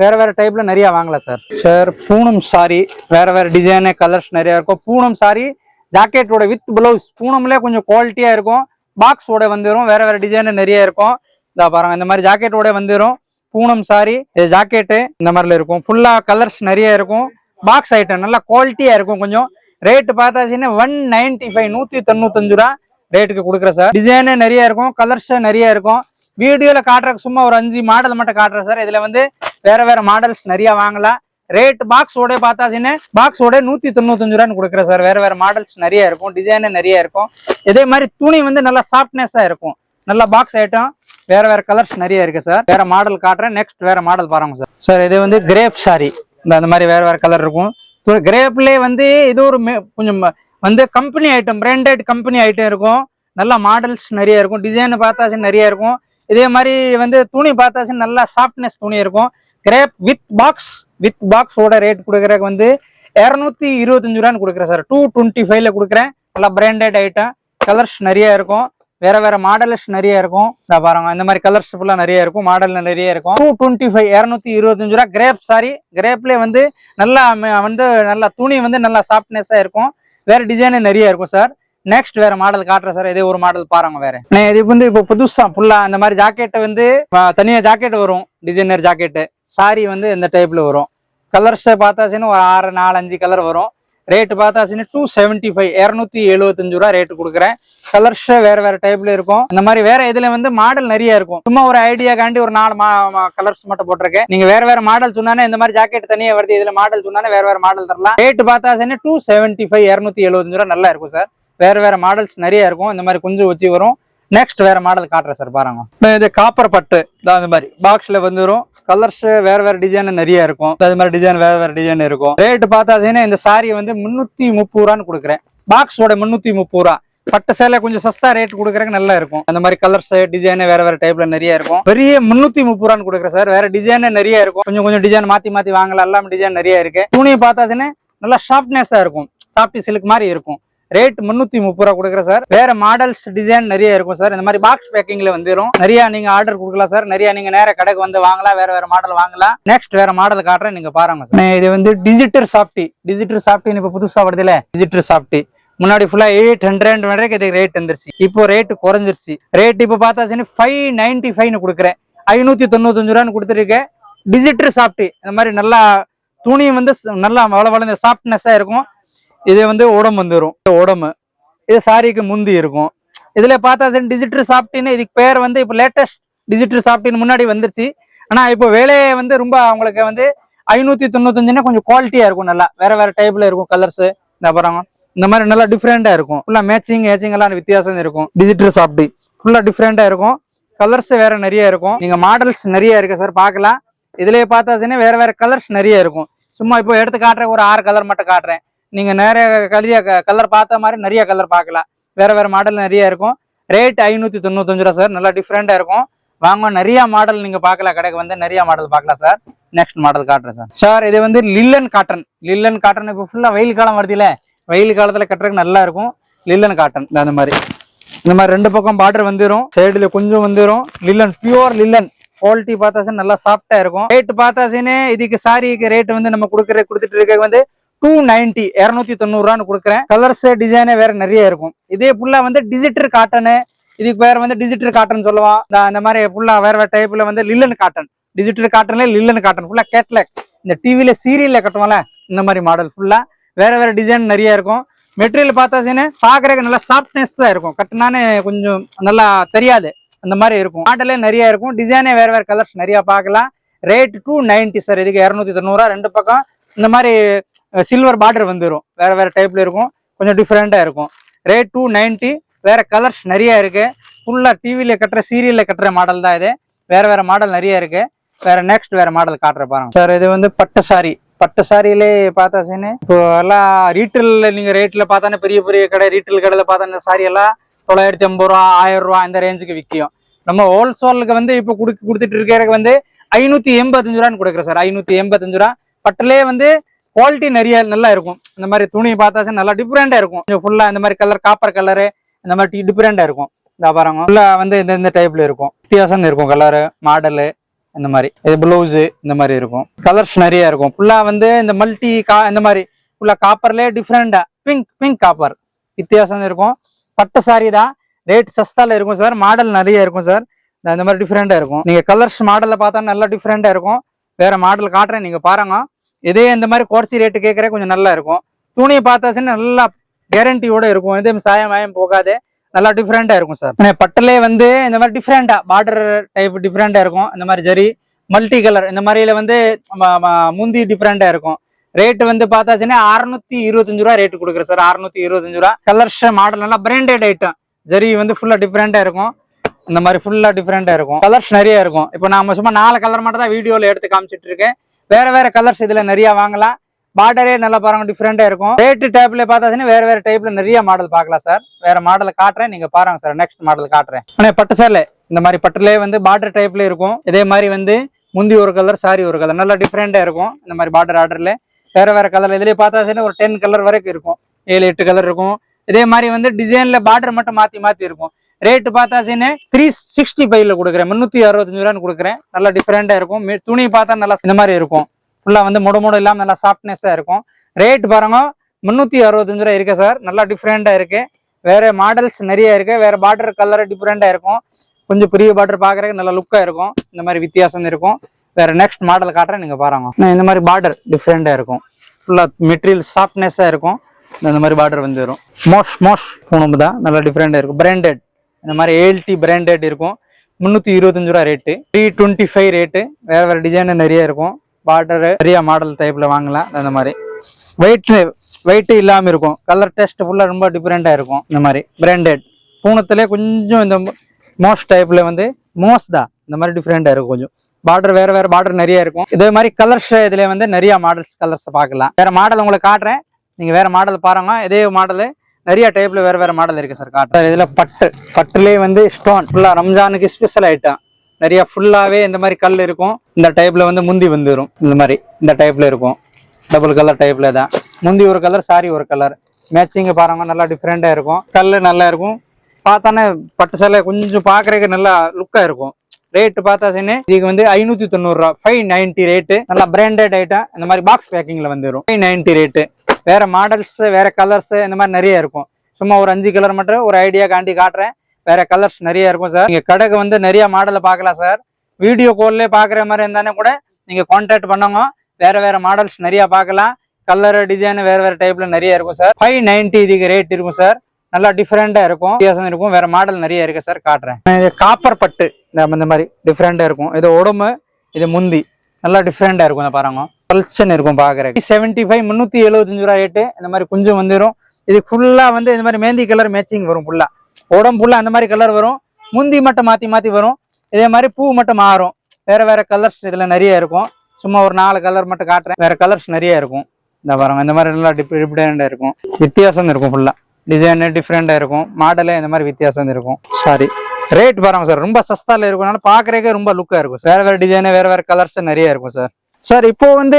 வேற டைப்ல நிறைய வாங்கலாம் சார். சார் பூனம் சாரி வேற டிசைன் கலர்ஸ் நிறைய இருக்கும். பூனம் சாரி ஜாக்கெட்டோட வித் பிளவுஸ். பூனம்ல கொஞ்சம் குவாலிட்டியா இருக்கும். பாக்ஸோட வந்துடும். வேற டிசைன் நிறைய இருக்கும். இதா பாருங்க இந்த மாதிரி ஜாக்கெட்டோட வந்துடும். பூனம் சாரி ஜாக்கெட்டு இந்த மாதிரில இருக்கும். ஃபுல்லா கலர்ஸ் நிறைய இருக்கும். பாக்ஸ் ஐட்டம் நல்லா குவாலிட்டியா இருக்கும். கொஞ்சம் ரேட் பார்த்தாச்சுன்னா 195 195 ரேட்டுக்கு கொடுக்குறேன் சார். டிசைனே நிறைய இருக்கும். கலர்ஸ் நிறைய இருக்கும். வீடியோல காட்டுறதுக்கு சும்மா ஒரு 5 மாடல் மட்டும் காட்டுறேன் சார். இதுல வந்து வேற மாடல்ஸ் நிறைய வாங்கலாம். ரேட் பாக்ஸோட பார்த்தாச்சுன்னா பாக்ஸோட 195 கொடுக்குறேன் சார். வேற மாடல்ஸ் நிறைய இருக்கும். டிசைனே நிறைய இருக்கும். இதே மாதிரி துணி வந்து நல்லா சாஃப்ட்னஸா இருக்கும். நல்லா பாக்ஸ் ஐட்டம். வேற கலர்ஸ் நிறைய இருக்கு சார். வேற மாடல் காட்டுறேன். நெக்ஸ்ட் வேற மாடல் பாருங்க சார். சார் இது வந்து கிரேப் சாரி. இந்த மாதிரி வேற கலர் இருக்கும். கிரேப்லேயே வந்து இது ஒரு கொஞ்சம் வந்து company item, branded company item இருக்கும். நல்லா மாடல்ஸ் நிறைய இருக்கும். டிசைன் பார்த்தாச்சு நிறைய இருக்கும். இதே மாதிரி வந்து துணி பார்த்தாச்சு நல்லா சாஃப்ட்னஸ் துணி இருக்கும். கிரேப் வித் பாக்ஸோட ரேட் கொடுக்குறதுக்கு வந்து 225 கொடுக்குறேன் சார். 225 கொடுக்குறேன். நல்லா பிராண்டட் ஐட்டம். கலர்ஸ் நிறைய இருக்கும். வேற மாடல்ஸ் நிறைய இருக்கும். பாருங்க இந்த மாதிரி கலர்ஸ் ஃபுல்லா நிறைய இருக்கும். மாடல் நிறைய இருக்கும். 225 கிரேப் சாரி. கிரேப்ல வந்து நல்லா நல்லா துணி வந்து நல்லா சாஃப்ட்னஸா இருக்கும். வேற டிசைன் நிறைய இருக்கும் சார். நெக்ஸ்ட் வேற மாடல் காட்டுறேன் சார். இதே ஒரு மாடல் பாருங்க. வேற இது வந்து இப்போ புதுசா ஃபுல்லா இந்த மாதிரி ஜாக்கெட் வந்து தனியா ஜாக்கெட் வரும். டிசைனர் ஜாக்கெட்டு சாரி வந்து இந்த டைப்ல வரும். கலர்ஸ் பார்த்தாச்சுன்னா ஒரு 4-5 கலர் வரும். ரேட் பார்த்தாச்சுன்னா 275 275 ரேட்டு கொடுக்குறேன். கலர்ஸ் வேற டைப்ல இருக்கும். இந்த மாதிரி வேற இதுல வந்து மாடல் நிறைய இருக்கும். சும்மா ஒரு ஐடியா காண்டி ஒரு 4 கலர்ஸ் மட்டும் போட்டிருக்கேன். நீங்க வேற மாடல் சொன்னானே இந்த மாதிரி ஜாக்கெட் தனியா வருது. இதுல மாடல் சொன்னானே வேற மாடல் தரலாம். ரேட் பார்த்தாச்சுன்னா 275 275 நல்லா இருக்கும் சார். வேற மாடல்ஸ் நிறைய இருக்கும். இந்த மாதிரி குஞ்சு வச்சு வரும். நெக்ஸ்ட் வேற மாடல் காட்டுறேன் சார் பாருங்க. இது காப்பர் பட்டு தான். இந்த மாதிரி பாக்ஸ்ல வந்துடும். கலர்ஸ் வேற டிசைன் நிறைய இருக்கும். அது மாதிரி டிசைன் வேற டிசைன் இருக்கும். ரேட் பார்த்தாச்சுன்னா இந்த சாரி வந்து 330 கொடுக்குறேன். பாக்ஸோட 330. பட்டு சேலை கொஞ்சம் சஸ்தா ரேட் கொடுக்குறதுக்கு நல்லா இருக்கும். அந்த மாதிரி கலர்ஸ் டிசைன் வேற டைப்ல நிறைய இருக்கும். பெரிய 330 கொடுக்குறேன் சார். வேற டிசைன் நிறைய இருக்கும். கொஞ்சம் டிசைன் மாத்தி வாங்கலாம். எல்லாம் டிசைன் நிறைய இருக்கு. துணியை பார்த்தாச்சுன்னா நல்லா சாஃப்ட்னஸா இருக்கும். சாஃப்ட் சில்க் மாதிரி இருக்கும். ரேட் 330 கொடுக்குறேன் சார். வேற மாடல்ஸ் டிசைன் நிறைய இருக்கும் சார். இந்த மாதிரி பாக்ஸ் பேக்கிங்ல வந்துடும். நிறைய நீங்க ஆர்டர் கொடுக்கலாம் சார். நிறைய நீங்க நேர கடைக்கு வந்து வாங்கலாம். வேற மாடல் வாங்கலாம். நெக்ஸ்ட் வேற மாடல் காட்டுறேன், நீங்க பாருங்க சார். இது வந்து டிஜிட்டல் சாஃப்டி இப்ப புதுசா வருதுல. டிஜிட்டல் சாஃப்டி முன்னாடி ஃபுல்லா 800 வரைக்கும் இதுக்கு ரேட் வந்துருச்சு. இப்போ ரேட் குறைஞ்சிருச்சு. ரேட் இப்போ பார்த்தாச்சுன்னா 595 கொடுக்குறேன். 595 கொடுத்துருக்கேன். டிஜிட்டல் சாஃப்டி இந்த மாதிரி நல்லா துணி வந்து நல்லா வள சாஃப்ட்னஸா இருக்கும். இது வந்து உடம்பு வந்துடும். உடம்பு இது சாரிக்கு முந்தி இருக்கும். இதுல பார்த்தா டிஜிட்டல் சாஃப்டின்னு இதுக்கு பேர் வந்து இப்போ லேட்டஸ்ட் டிஜிட்டல் சாஃப்டின்னு முன்னாடி வந்துருச்சு. ஆனா இப்போ வேலையை வந்து ரொம்ப அவங்களுக்கு வந்து 595 கொஞ்சம் குவாலிட்டியா இருக்கும். நல்லா வேற டைப்ல இருக்கும். கலர்ஸ் இந்த பாருங்க இந்த மாதிரி நல்லா டிஃப்ரெண்டா இருக்கும். ஃபுல்லா மேட்சிங் எல்லாம் வித்தியாசம் இருக்கும். டிஜிட்டல் சாஃப்டி ஃபுல்லா டிஃப்ரெண்டா இருக்கும். கலர்ஸ் வேற நிறைய இருக்கும். நீங்க மாடல்ஸ் நிறைய இருக்கு சார், பார்க்கலாம். இதுலயே பார்த்தாச்சுன்னா வேற கலர்ஸ் நிறைய இருக்கும். சும்மா இப்போ எடுத்து காட்டுறேன். ஒரு 6 கலர் மட்டும் காட்டுறேன். நீங்க நிறைய கலர் பார்த்த மாதிரி நிறைய கலர் பார்க்கலாம். வேற மாடல் நிறைய இருக்கும். Rate 595 sir. நல்லா டிஃப்ரெண்டா இருக்கும். வாங்க நிறைய மாடல் நீங்க பார்க்கலாம், கடைக்கு வந்து நிறைய மாடல் பார்க்கலாம் சார். நெக்ஸ்ட் மாடல் காட்டுறேன் சார். சார் இது வந்து லில்லன் காட்டன். லில்லன் காட்டன் இப்போ ஃபுல்லா வெயில் காலம் வருதுல, வெயில் காலத்துல கட்டுறதுக்கு நல்லா இருக்கும். லில்லன் காட்டன் அந்த மாதிரி இந்த மாதிரி 2 பக்கம் பார்டர் வந்துடும், சைடுல கொஞ்சம் வந்துடும். லில்லன் பியூர் லில்லன் குவாலிட்டி பார்த்தாச்சு நல்லா சாஃப்டா இருக்கும். ரேட் பார்த்தாச்சுன்னு இதுக்கு சாரிக்கு ரேட் வந்து நம்ம கொடுத்துட்டு இருக்க வந்து 290 290 கொடுக்குறேன். கலர்ஸ் டிசைனே வேற நிறைய இருக்கும். இதே ஃபுல்லா வந்து டிஜிட்டல் காட்டனு, இதுக்கு வேற வந்து டிஜிட்டல் காட்டன் சொல்லுவான். இந்த மாதிரி ஃபுல்லா வேற டைப்ல வந்து லில்லன் காட்டன், டிஜிட்டல் காட்டன்ல லில்லன் காட்டன் ஃபுல்லா கேட்லாக், இந்த டிவில சீரியல்ல கட்டுவோம்ல இந்த மாதிரி மாடல் ஃபுல்லா வேற டிசைன் நிறைய இருக்கும். மெட்டீரியல் பார்த்தாச்சுன்னு பாக்குறதுக்கு நல்லா சாஃப்ட்னஸா இருக்கும், கட்டினானே கொஞ்சம் நல்லா தெரியாது அந்த மாதிரி இருக்கும். மாடலே நிறைய இருக்கும், டிசைனே வேற கலர்ஸ் நிறைய பார்க்கலாம். Rate 290 sir. இதுக்கு 290. 2 பக்கம் இந்த மாதிரி சில்வர் பார்டர் வந்துடும், வேற டைப்ல இருக்கும், கொஞ்சம் டிஃப்ரெண்டா இருக்கும். ரேட் 290. வேற கலர்ஸ் நிறைய இருக்கு. ஃபுல்லா டிவில கட்டுற சீரியல்ல கட்டுற மாடல் தான் இது. வேற மாடல் நிறைய இருக்கு. வேற நெக்ஸ்ட் வேற மாடல் காட்டுற பாருங்க சார். இது வந்து பட்டு சாரி. பட்டு சாரியிலே பார்த்தாச்சுன்னு இப்போ எல்லாம் ரீட்டைல்ல நீங்க ரேட்ல பார்த்தானே பெரிய கடை ரீட்டைல் கடையில பார்த்தா சாரி எல்லாம் 950 ரூபா 1000 ரூபா இந்த ரேஞ்சுக்கு விற்கும். நம்ம ஹோல்சேலுக்கு வந்து இப்போ கொடுத்துட்டு இருக்கிறதுக்கு வந்து 585 ரூபான்னு கொடுக்குறேன் சார். 585 ரூபா. பட்டுலே வந்து குவாலிட்டி நிறைய நல்லா இருக்கும். இந்த மாதிரி துணி பார்த்தாச்சும் நல்லா டிஃப்ரெண்டா இருக்கும். கொஞ்சம் ஃபுல்லா இந்த மாதிரி கலர் காப்பர் கலரு இந்த மாதிரி டிஃப்ரெண்டா இருக்கும். இந்த பாருங்க ஃபுல்லா வந்து இந்த டைப்ல இருக்கும், வித்தியாசம் இருக்கும் கலரு மாடலு. இந்த மாதிரி இது பிளவுஸ் இந்த மாதிரி இருக்கும். கலர்ஸ் நிறைய இருக்கும். ஃபுல்லா வந்து இந்த மல்டி இந்த மாதிரி ஃபுல்லா காப்பர்லயே டிஃப்ரெண்டா பிங்க் காப்பர் வித்தியாசம் இருக்கும். பட்டு சாரி தான். ரேட் சஸ்தால இருக்கும் சார். மாடல் நிறைய இருக்கும் சார். இந்த மாதிரி டிஃப்ரெண்டா இருக்கும். நீங்க கலர்ஸ் மாடல்ல பார்த்தா நல்லா டிஃப்ரெண்டா இருக்கும். வேற மாடல் காட்டுறேன் நீங்க பாருங்க. இதே இந்த மாதிரி குறைச்சி ரேட்டு கேட்கற கொஞ்சம் நல்லா இருக்கும். துணியை பார்த்தாச்சுன்னு நல்லா கேரண்டியோட இருக்கும். இதே சாயம் போகாது, நல்லா டிஃப்ரெண்டா இருக்கும் சார். பட்டுலே வந்து இந்த மாதிரி டிஃப்ரெண்டா பார்டர் டைப் டிஃப்ரெண்டா இருக்கும். இந்த மாதிரி ஜரி மல்டி கலர் இந்த மாதிரில வந்து முந்தி டிஃப்ரெண்டா இருக்கும். ரேட் வந்து பார்த்தாச்சுன்னா 625 ரூபா ரேட்டு கொடுக்குறேன் சார். 625 ரூபா. கலர்ஸ் மாடல் நல்லா பிராண்டட் ஐட்டம். ஜரி வந்து ஃபுல்லா டிஃப்ரெண்டா இருக்கும். இந்த மாதிரி ஃபுல்லா டிஃப்ரெண்டா இருக்கும். கலர்ஸ் நிறைய இருக்கும். இப்போ நாம சும்மா 4 கலர் மட்டும் தான் வீடியோல எடுத்து காமிச்சிட்டு இருக்கேன். வேற கலர்ஸ் இதுல நிறைய வாங்கலாம். பார்டரே நல்லா பாருங்க டிஃப்ரெண்டா இருக்கும். ரேட் டைப்ல பார்த்தாச்சுன்னா வேற டைப்ல நிறைய மாடல் பார்க்கலாம் சார். வேற மாடல் காட்டுறேன் நீங்க பாருங்க சார். நெக்ஸ்ட் மாடல் காட்டுறேன். ஆனா பட்டு சார்ல இந்த மாதிரி பட்டுலே வந்து பார்டர் டைப்ல இருக்கும். இதே மாதிரி வந்து முந்தி ஒரு கலர் சாரி ஒரு கலர் நல்லா டிஃப்ரெண்டா இருக்கும். இந்த மாதிரி பார்டர் ஆர்டர்ல வேற கலர் இதுலயே பார்த்தாச்சுன்னா ஒரு 10 கலர் வரைக்கும் இருக்கும். 7-8 கலர் இருக்கும். இதே மாதிரி வந்து டிசைன்ல பார்டர் மட்டும் மாத்தி இருக்கும். ரேட் பார்த்தாச்சுன்னு 365 கொடுக்குறேன். 365 ரூபான்னு கொடுக்குறேன். நல்லா டிஃப்ரெண்டா இருக்கும். துணி பார்த்தா நல்லா இந்த மாதிரி இருக்கும். ஃபுல்லா வந்து முட இல்லாம நல்லா சாஃப்ட்னஸா இருக்கும். ரேட் பாருங்க 365 ரூபா இருக்கு சார். நல்லா டிஃப்ரெண்டா இருக்கு. வேற மாடல்ஸ் நிறைய இருக்கு. வேற பார்டர் கலர் டிஃப்ரெண்டா இருக்கும். கொஞ்சம் பெரிய பார்டர் பாக்குறதுக்கு நல்லா லுக்கா இருக்கும். இந்த மாதிரி வித்தியாசம் இருக்கும். வேற நெக்ஸ்ட் மாடல் காட்டுறேன் நீங்க பாருங்க. இந்த மாதிரி பார்டர் டிஃப்ரெண்டா இருக்கும். ஃபுல்லா மெட்டீரியல் சாஃப்ட்னஸா இருக்கும். இந்த மாதிரி பார்டர் வந்து வரும். மோஷ் பூனம் தான் நல்லா டிஃப்ரெண்டா இருக்கும். பிராண்டட் இந்த மாதிரி ஏஎல்டி பிராண்டட் இருக்கும். 325 ரூபா ரேட்டு. 325 ரேட்டு. வேற டிசைன் நிறைய இருக்கும். பார்டர் நிறைய மாடல் டைப்ல வாங்கலாம். அந்த மாதிரி வெயிட் இல்லாம இருக்கும். கலர் டெஸ்ட் ஃபுல்லா ரொம்ப டிஃப்ரெண்டா இருக்கும். இந்த மாதிரி பிராண்டட் பூனத்திலே கொஞ்சம் இந்த மோஸ்ட் டைப்ல வந்து தான் இந்த மாதிரி டிஃப்ரெண்டா இருக்கும். கொஞ்சம் பார்டர் வேற பார்டர் நிறைய இருக்கும். இதே மாதிரி கலர்ஸ் இதுல வந்து நிறைய மாடல்ஸ் கலர்ஸ் பார்க்கலாம். வேற மாடல் உங்களுக்கு காட்டுறேன். நீங்க வேற மாடல் பாருங்க. இதே மாடல் நிறைய டைப்ல வேற மாடல் இருக்கு சார். காட்டுறேன். இதுல பட்டுலே வந்து ஸ்டோன் ஃபுல்லா ரம்ஜானுக்கு ஸ்பெஷல் ஐட்டம் நிறைய ஃபுல்லாவே இந்த மாதிரி கல் இருக்கும். இந்த டைப்ல வந்து முந்தி வந்துடும். இந்த மாதிரி இந்த டைப்ல இருக்கும். டபுள் கலர் டைப்ல தான். முந்தி ஒரு கலர் சாரி ஒரு கலர் மேட்சிங் பாருங்க. நல்லா டிஃப்ரெண்டா இருக்கும். கல்லு நல்லா இருக்கும். பார்த்தானே பட்டு சேலை கொஞ்சம் பாக்குறதுக்கு நல்லா லுக்கா இருக்கும். ரேட் பார்த்தாச்சுன்னு இதுக்கு வந்து 590 ரூபா. 590 ரேட்டு. நல்லா பிராண்டட் ஐட்டம். இந்த மாதிரி பாக்ஸ் பேக்கிங்ல வந்துடும். 590 ரேட்டு. வேற மாடல்ஸ் வேற கலர்ஸ் இந்த மாதிரி நிறைய இருக்கும். சும்மா ஒரு 5 கலர் மட்டும் ஒரு ஐடியா காண்டி காட்டுறேன். வேற கலர்ஸ் நிறைய இருக்கும் சார். நீங்க கடைக்கு வந்து நிறைய மாடலை பார்க்கலாம் சார். வீடியோ கால்ல பாக்குற மாதிரி இருந்தானே கூட நீங்க கான்டாக்ட் பண்ணுங்க. வேற மாடல்ஸ் நிறைய பார்க்கலாம். கலர் டிசைன் வேற டைப்ல நிறைய இருக்கும் சார். 590 இதுக்கு ரேட் இருக்கும் சார். நல்லா டிஃப்ரெண்டா இருக்கும். வித்தியாசம் இருக்கும். வேற மாடல் நிறைய இருக்கு சார். காட்டுறேன். காப்பர் பட்டு இந்த மாதிரி டிஃப்ரெண்டா இருக்கும். இது உடம்பு இது முந்தி நல்லா டிஃப்ரெண்டா இருக்கும். பாருங்க பல்சன் இருக்கும் பாக்குறேன். 75 375 ரூபா ரேட்டு. இந்த மாதிரி கொஞ்சம் வந்துடும். இது ஃபுல்லா வந்து இந்த மாதிரி மேந்தி கலர் மேட்சிங் வரும். ஃபுல்லா உடம்பு ஃபுல்லா அந்த மாதிரி கலர் வரும். முந்தி மட்டும் மாத்தி வரும். இதே மாதிரி பூ மட்டும் மாறும். வேற கலர்ஸ் இதுல நிறைய இருக்கும். சும்மா ஒரு 4 கலர் மட்டும் காட்டுறேன். வேற கலர்ஸ் நிறைய இருக்கும். இந்த பாருங்க இந்த மாதிரி நல்லா டிஃப்ரெண்டா இருக்கும். வித்தியாசம் இருக்கும். ஃபுல்லா டிசைன் டிஃப்ரெண்டா இருக்கும். மாடலே இந்த மாதிரி வித்தியாசம் இருக்கும். சாரி ரேட் பாருங்க சார், ரொம்ப சஸ்தால இருக்கும்னால பாக்குறதுக்கே ரொம்ப லுக்கா இருக்கும். வேற வேற டிசைன், வேற வேற கலர்ஸ் நிறைய இருக்கும் சார். சார் இப்போ வந்து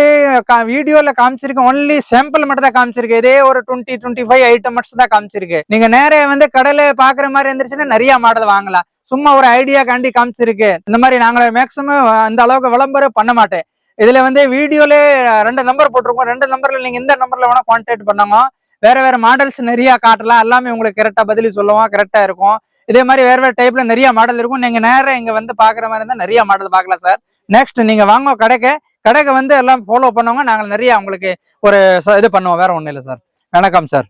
வீடியோல காமிச்சிருக்கேன், ஒன்லி சாம்பிள் மட்டும் தான் காமிச்சிருக்கு. இதே ஒரு 20-25 ஐட்டம் மட்டும் தான் காமிச்சிருக்கு. நீங்க நேர வந்து கடையில பாக்குற மாதிரி இருந்துச்சுன்னா நிறைய மாடல் வாங்கலாம். சும்மா ஒரு ஐடியா காண்டி காமிச்சிருக்கு. இந்த மாதிரி நாங்க மேக்சிமம் அந்த அளவுக்கு விளம்பரம் பண்ண மாட்டேன். இதுல வந்து வீடியோல 2 நம்பர் போட்டிருக்கோம். 2 நம்பர்ல நீங்க இந்த நம்பர்ல வேணா கான்டாக்ட் பண்ணுங்க. வேற வேற மாடல்ஸ் நிறைய காட்டலாம். எல்லாமே உங்களுக்கு கரெக்டா பதிலி சொல்லுவோம், கரெக்டா இருக்கும். இதே மாதிரி வேற வேற டைப்ல நிறைய மாடல் இருக்கும். நீங்க நேரம் இங்க வந்து பாக்குற மாதிரி இருந்தா நிறைய மாடல் பார்க்கலாம் சார். நெக்ஸ்ட் நீங்க வாங்க கடைக்கு வந்து எல்லாம் ஃபாலோ பண்ணுவாங்க. நாங்க நிறைய உங்களுக்கு ஒரு இது பண்ணுவோம். வேற ஒண்ணும் இல்லை சார். வணக்கம் சார்.